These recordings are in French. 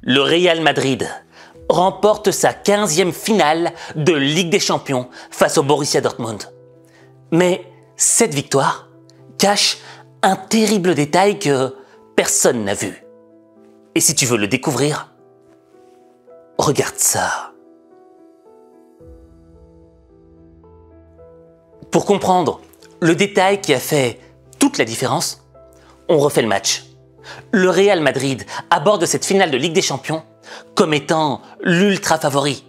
Le Real Madrid remporte sa 15e finale de Ligue des Champions face au Borussia Dortmund. Mais cette victoire cache un terrible détail que personne n'a vu. Et si tu veux le découvrir, regarde ça. Pour comprendre le détail qui a fait toute la différence, on refait le match. Le Real Madrid aborde cette finale de Ligue des Champions comme étant l'ultra favori.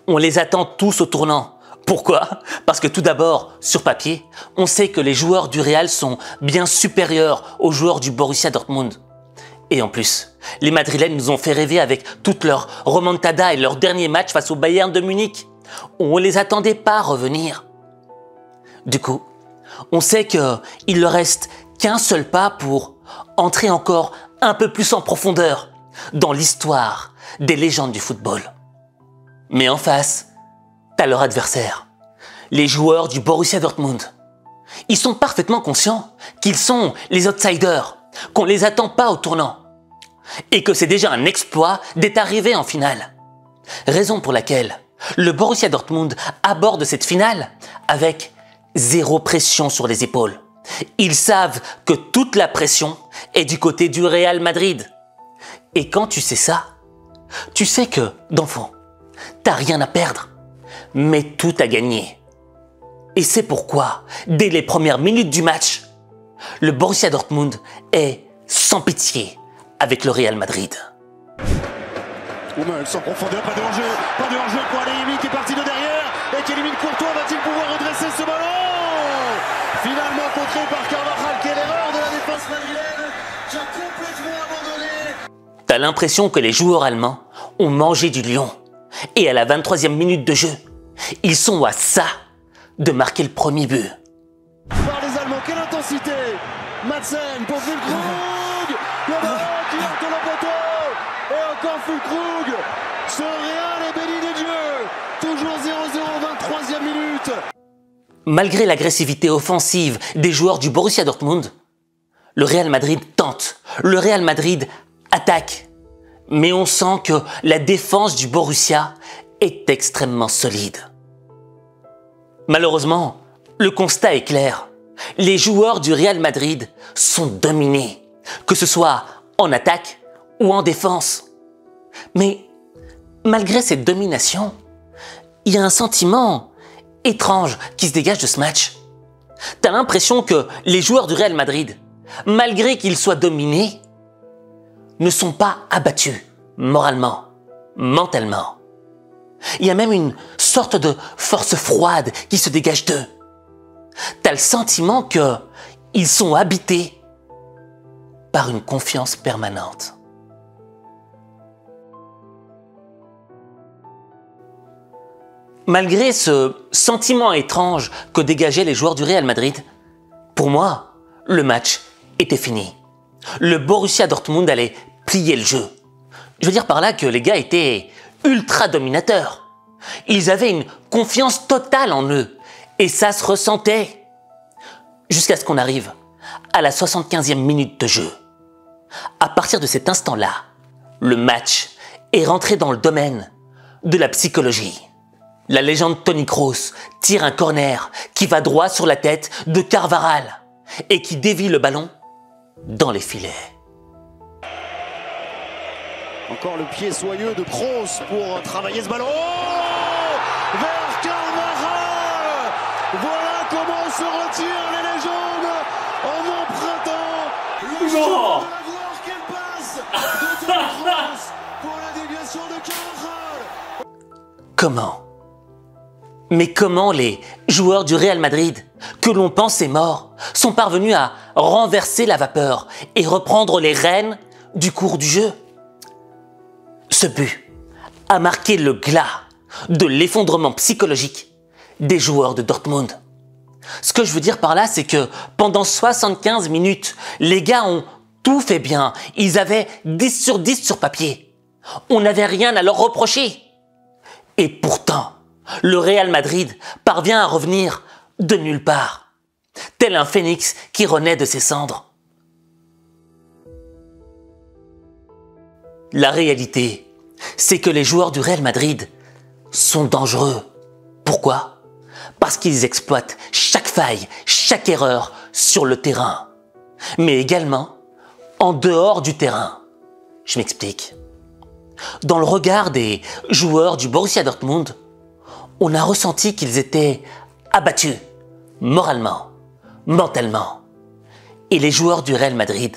On les attend tous au tournant. Pourquoi? Parce que tout d'abord, sur papier, on sait que les joueurs du Real sont bien supérieurs aux joueurs du Borussia Dortmund. Et en plus, les Madrilènes nous ont fait rêver avec toute leur remontada et leur dernier match face au Bayern de Munich. On ne les attendait pas revenir. Du coup, on sait qu'il leur reste qu'un seul pas pour entrer encore un peu plus en profondeur dans l'histoire des légendes du football. Mais en face, t'as leur adversaire, les joueurs du Borussia Dortmund. Ils sont parfaitement conscients qu'ils sont les outsiders, qu'on les attend pas au tournant, et que c'est déjà un exploit d'être arrivé en finale. Raison pour laquelle le Borussia Dortmund aborde cette finale avec zéro pression sur les épaules. Ils savent que toute la pression est du côté du Real Madrid. Et quand tu sais ça, tu sais que, dans le fond, t'as rien à perdre, mais tout à gagner. Et c'est pourquoi, dès les premières minutes du match, le Borussia Dortmund est sans pitié avec le Real Madrid. Hummels sans profondeur, pas de hors-jeu pour Adeyemi qui est parti de derrière et qui élimine Courtois. Va-t-il pouvoir redresser ce ballon? Finalement contré par Carvajal, quelle erreur de la défense madrilène qui a complètement abandonné. T'as l'impression que les joueurs allemands ont mangé du lion. Et à la 23e minute de jeu, ils sont à ça de marquer le premier but. Par les Allemands, quelle intensité! Madsen pour Füllkrug! Le ballon qui heurte le poteau! Et encore Füllkrug! Ce Real est béni des dieux! Toujours 0-0, 23e minute! Malgré l'agressivité offensive des joueurs du Borussia Dortmund, le Real Madrid tente, le Real Madrid attaque. Mais on sent que la défense du Borussia est extrêmement solide. Malheureusement, le constat est clair. Les joueurs du Real Madrid sont dominés, que ce soit en attaque ou en défense. Mais malgré cette domination, il y a un sentiment étrange qui se dégage de ce match. T'as l'impression que les joueurs du Real Madrid, malgré qu'ils soient dominés, ne sont pas abattus moralement, mentalement. Il y a même une sorte de force froide qui se dégage d'eux. T'as le sentiment qu'ils sont habités par une confiance permanente. Malgré ce sentiment étrange que dégageaient les joueurs du Real Madrid, pour moi, le match était fini. Le Borussia Dortmund allait plier le jeu. Je veux dire par là que les gars étaient ultra dominateurs. Ils avaient une confiance totale en eux. Et ça se ressentait. Jusqu'à ce qu'on arrive à la 75e minute de jeu. À partir de cet instant-là, le match est rentré dans le domaine de la psychologie. La légende Toni Kroos tire un corner qui va droit sur la tête de Carvajal et qui dévie le ballon dans les filets. Encore le pied soyeux de Kroos pour travailler ce ballon. Oh, vers Carvajal. Voilà comment se retirent les légendes en empruntant. Non. Quelle passe de Toni Kroos pour la déviation de Carvajal. Comment? Mais comment les joueurs du Real Madrid, que l'on pensait morts, sont parvenus à renverser la vapeur et reprendre les rênes du cours du jeu? Ce but a marqué le glas de l'effondrement psychologique des joueurs de Dortmund. Ce que je veux dire par là, c'est que pendant 75 minutes, les gars ont tout fait bien. Ils avaient 10 sur 10 sur papier. On n'avait rien à leur reprocher. Et pourtant, le Real Madrid parvient à revenir de nulle part, tel un phénix qui renaît de ses cendres. La réalité, c'est que les joueurs du Real Madrid sont dangereux. Pourquoi? Parce qu'ils exploitent chaque faille, chaque erreur sur le terrain, mais également en dehors du terrain. Je m'explique. Dans le regard des joueurs du Borussia Dortmund, on a ressenti qu'ils étaient abattus, moralement, mentalement. Et les joueurs du Real Madrid,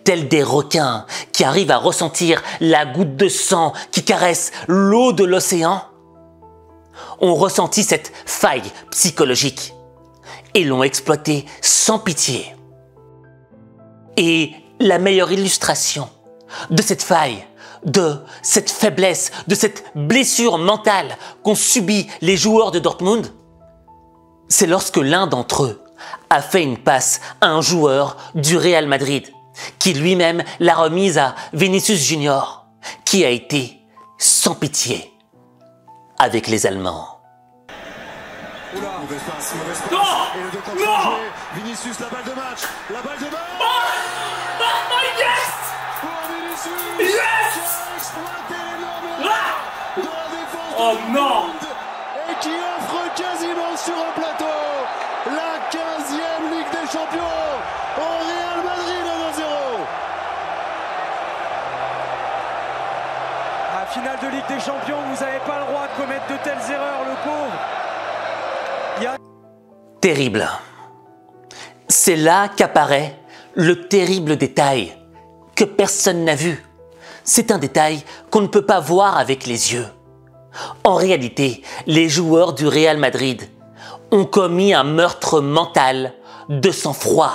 tels des requins qui arrivent à ressentir la goutte de sang qui caresse l'eau de l'océan, ont ressenti cette faille psychologique et l'ont exploitée sans pitié. Et la meilleure illustration de cette faille, de cette faiblesse, de cette blessure mentale qu'ont subi les joueurs de Dortmund, c'est lorsque l'un d'entre eux a fait une passe à un joueur du Real Madrid, qui lui-même l'a remise à Vinicius Junior, qui a été sans pitié avec les Allemands. Oula, mauvaise passe. Non, Et le 2 contre non. 1 joué. Vinicius, la balle de match. La balle de match. Yes! Pour Vinicius. Yes! Qui a exploité l'énorme Ah! erreur de la défense Oh de non! Dortmund et qui offre quasiment sur un plateau la 15e Ligue des Champions au Real Madrid 1-0. À finale de Ligue des Champions, vous n'avez pas le droit de commettre de telles erreurs, le pauvre. Terrible. C'est là qu'apparaît le terrible détail que personne n'a vu. C'est un détail qu'on ne peut pas voir avec les yeux. En réalité, les joueurs du Real Madrid ont commis un meurtre mental de sang-froid.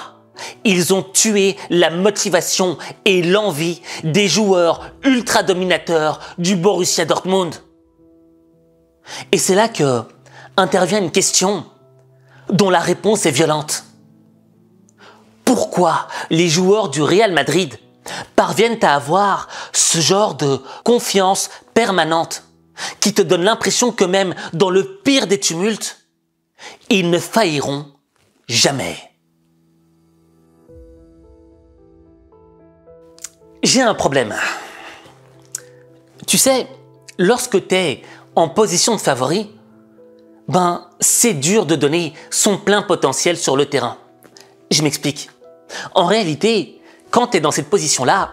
Ils ont tué la motivation et l'envie des joueurs ultra-dominateurs du Borussia Dortmund. Et c'est là que intervient une question dont la réponse est violente. Pourquoi les joueurs du Real Madrid parviennent à avoir ce genre de confiance permanente qui te donne l'impression que même dans le pire des tumultes, ils ne failliront jamais? J'ai un problème. Tu sais, lorsque tu es en position de favori, c'est dur de donner son plein potentiel sur le terrain. Je m'explique. En réalité, quand tu es dans cette position-là,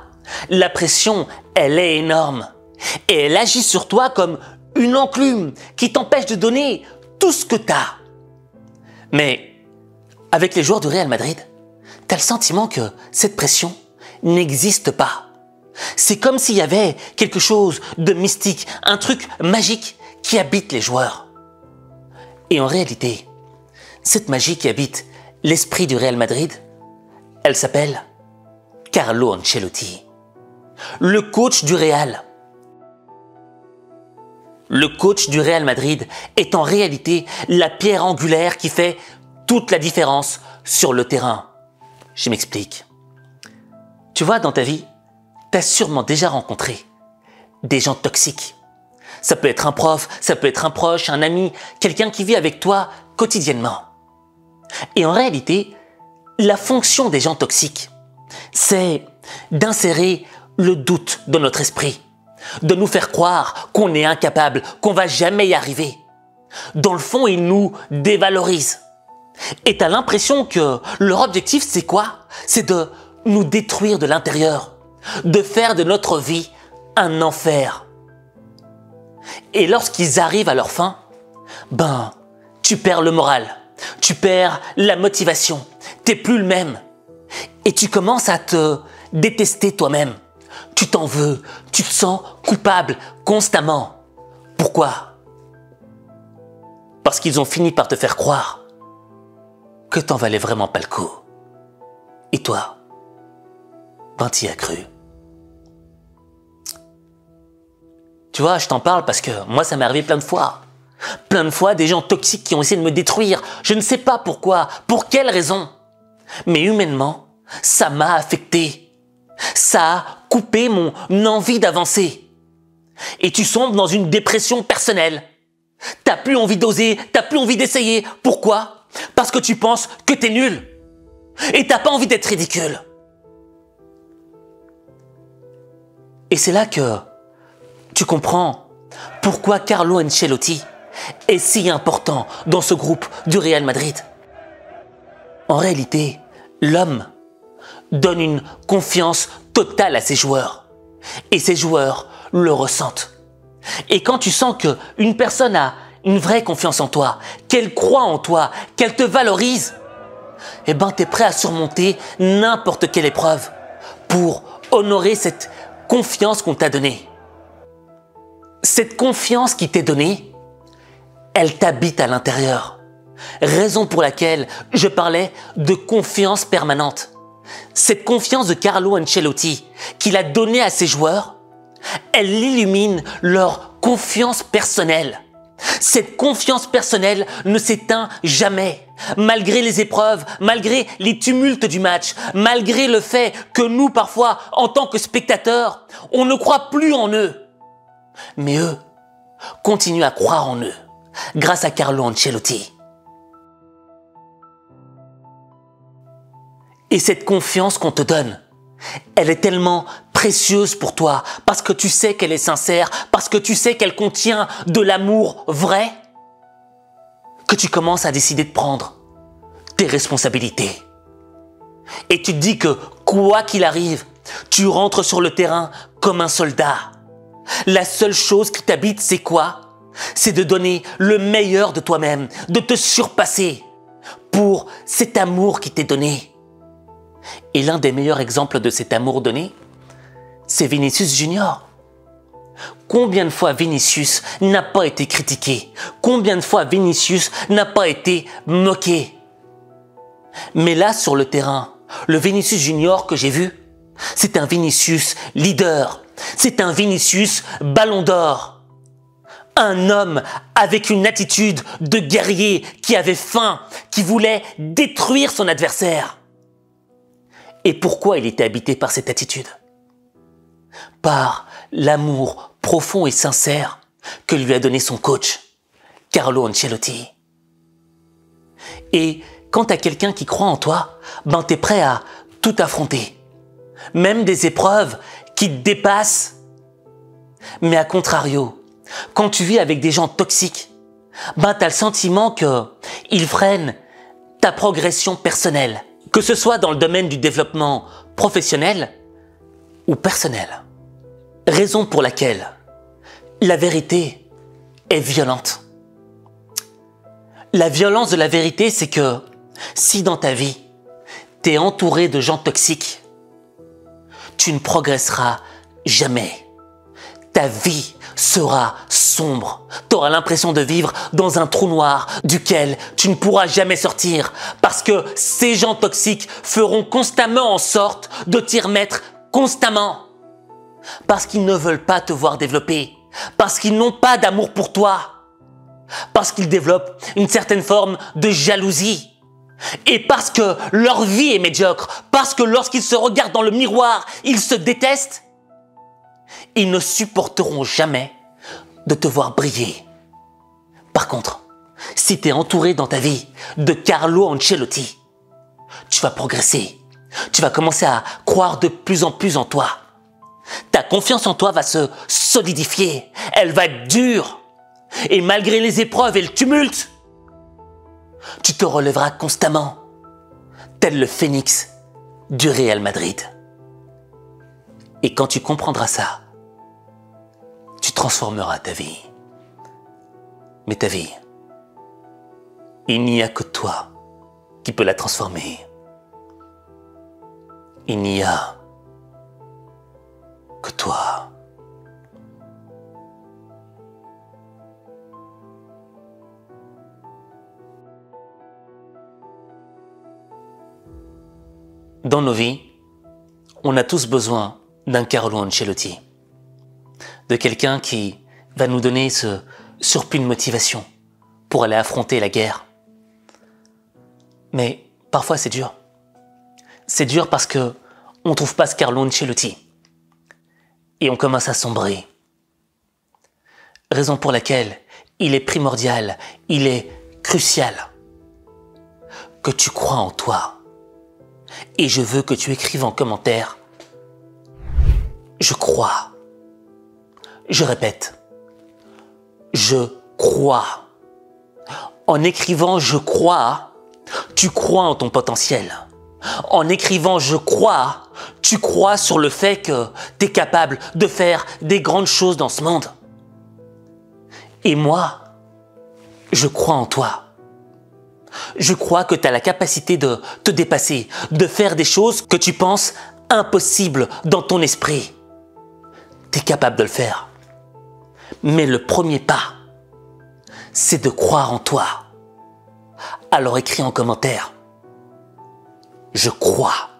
la pression, elle est énorme. Et elle agit sur toi comme une enclume qui t'empêche de donner tout ce que tu as. Mais avec les joueurs du Real Madrid, tu as le sentiment que cette pression n'existe pas. C'est comme s'il y avait quelque chose de mystique, un truc magique qui habite les joueurs. Et en réalité, cette magie qui habite l'esprit du Real Madrid, elle s'appelle Carlo Ancelotti, le coach du Real. Le coach du Real Madrid est en réalité la pierre angulaire qui fait toute la différence sur le terrain. Je m'explique. Tu vois, dans ta vie, tu as sûrement déjà rencontré des gens toxiques. Ça peut être un prof, ça peut être un proche, un ami, quelqu'un qui vit avec toi quotidiennement. Et en réalité, la fonction des gens toxiques, c'est d'insérer le doute dans notre esprit, de nous faire croire qu'on est incapable, qu'on va jamais y arriver. Dans le fond, ils nous dévalorisent. Et tu as l'impression que leur objectif, c'est quoi? C'est de nous détruire de l'intérieur, de faire de notre vie un enfer. Et lorsqu'ils arrivent à leur fin, tu perds le moral, tu perds la motivation, t'es plus le même. Et tu commences à te détester toi-même. Tu t'en veux, tu te sens coupable constamment. Pourquoi? Parce qu'ils ont fini par te faire croire que t'en valais vraiment pas le coup. Et toi, t'y as cru. Tu vois, je t'en parle parce que moi, ça m'est arrivé plein de fois. Plein de fois, des gens toxiques qui ont essayé de me détruire. Je ne sais pas pourquoi, pour quelle raison. Mais humainement, ça m'a affecté. Ça a coupé mon envie d'avancer. Et tu sombres dans une dépression personnelle. T'as plus envie d'oser, t'as plus envie d'essayer. Pourquoi? Parce que tu penses que t'es nul. Et t'as pas envie d'être ridicule. Et c'est là que tu comprends pourquoi Carlo Ancelotti est si important dans ce groupe du Real Madrid. En réalité, l'homme donne une confiance totale à ses joueurs. Et ces joueurs le ressentent. Et quand tu sens qu'une personne a une vraie confiance en toi, qu'elle croit en toi, qu'elle te valorise, eh ben t'es prêt à surmonter n'importe quelle épreuve pour honorer cette confiance qu'on t'a donnée. Cette confiance qui t'est donnée, elle t'habite à l'intérieur. Raison pour laquelle je parlais de confiance permanente. Cette confiance de Carlo Ancelotti qu'il a donnée à ses joueurs, elle illumine leur confiance personnelle. Cette confiance personnelle ne s'éteint jamais, malgré les épreuves, malgré les tumultes du match, malgré le fait que nous, parfois, en tant que spectateurs, on ne croit plus en eux. Mais eux continuent à croire en eux, grâce à Carlo Ancelotti. Et cette confiance qu'on te donne, elle est tellement précieuse pour toi parce que tu sais qu'elle est sincère, parce que tu sais qu'elle contient de l'amour vrai, que tu commences à décider de prendre tes responsabilités. Et tu te dis que quoi qu'il arrive, tu rentres sur le terrain comme un soldat. La seule chose qui t'habite, c'est quoi? C'est de donner le meilleur de toi-même, de te surpasser pour cet amour qui t'est donné. Et l'un des meilleurs exemples de cet amour donné, c'est Vinicius Junior. Combien de fois Vinicius n'a pas été critiqué? Combien de fois Vinicius n'a pas été moqué? Mais là, sur le terrain, le Vinicius Junior que j'ai vu, c'est un Vinicius leader. C'est un Vinicius Ballon d'Or. Un homme avec une attitude de guerrier qui avait faim, qui voulait détruire son adversaire. Et pourquoi il était habité par cette attitude? Par l'amour profond et sincère que lui a donné son coach, Carlo Ancelotti. Et quand tu as quelqu'un qui croit en toi, ben t'es prêt à tout affronter. Même des épreuves qui te dépassent. Mais à contrario, quand tu vis avec des gens toxiques, ben t'as le sentiment qu'ils freinent ta progression personnelle. Que ce soit dans le domaine du développement professionnel ou personnel. Raison pour laquelle la vérité est violente. La violence de la vérité, c'est que si dans ta vie, tu es entouré de gens toxiques, tu ne progresseras jamais. Ta vie sera sombre. Tu auras l'impression de vivre dans un trou noir duquel tu ne pourras jamais sortir parce que ces gens toxiques feront constamment en sorte de t'y remettre constamment. Parce qu'ils ne veulent pas te voir développer. Parce qu'ils n'ont pas d'amour pour toi. Parce qu'ils développent une certaine forme de jalousie. Et parce que leur vie est médiocre. Parce que lorsqu'ils se regardent dans le miroir, ils se détestent. Ils ne supporteront jamais de te voir briller. Par contre, si tu es entouré dans ta vie de Carlo Ancelotti, tu vas progresser. Tu vas commencer à croire de plus en plus en toi. Ta confiance en toi va se solidifier. Elle va être dure. Et malgré les épreuves et le tumulte, tu te relèveras constamment, tel le phénix du Real Madrid. Et quand tu comprendras ça, tu transformeras ta vie. Mais ta vie, il n'y a que toi qui peux la transformer. Il n'y a que toi. Dans nos vies, on a tous besoin d'un Carlo Ancelotti, de quelqu'un qui va nous donner ce surplus de motivation pour aller affronter la guerre. Mais parfois c'est dur. C'est dur parce que on ne trouve pas ce Carlo Ancelotti et on commence à sombrer. Raison pour laquelle il est primordial, il est crucial que tu crois en toi. Et je veux que tu écrives en commentaire « Je crois Je répète, je crois. En écrivant « je crois », tu crois en ton potentiel. En écrivant « je crois », tu crois sur le fait que tu es capable de faire des grandes choses dans ce monde. Et moi, je crois en toi. Je crois que tu as la capacité de te dépasser, de faire des choses que tu penses impossibles dans ton esprit. Tu es capable de le faire. Mais le premier pas, c'est de croire en toi. Alors écris en commentaire, je crois.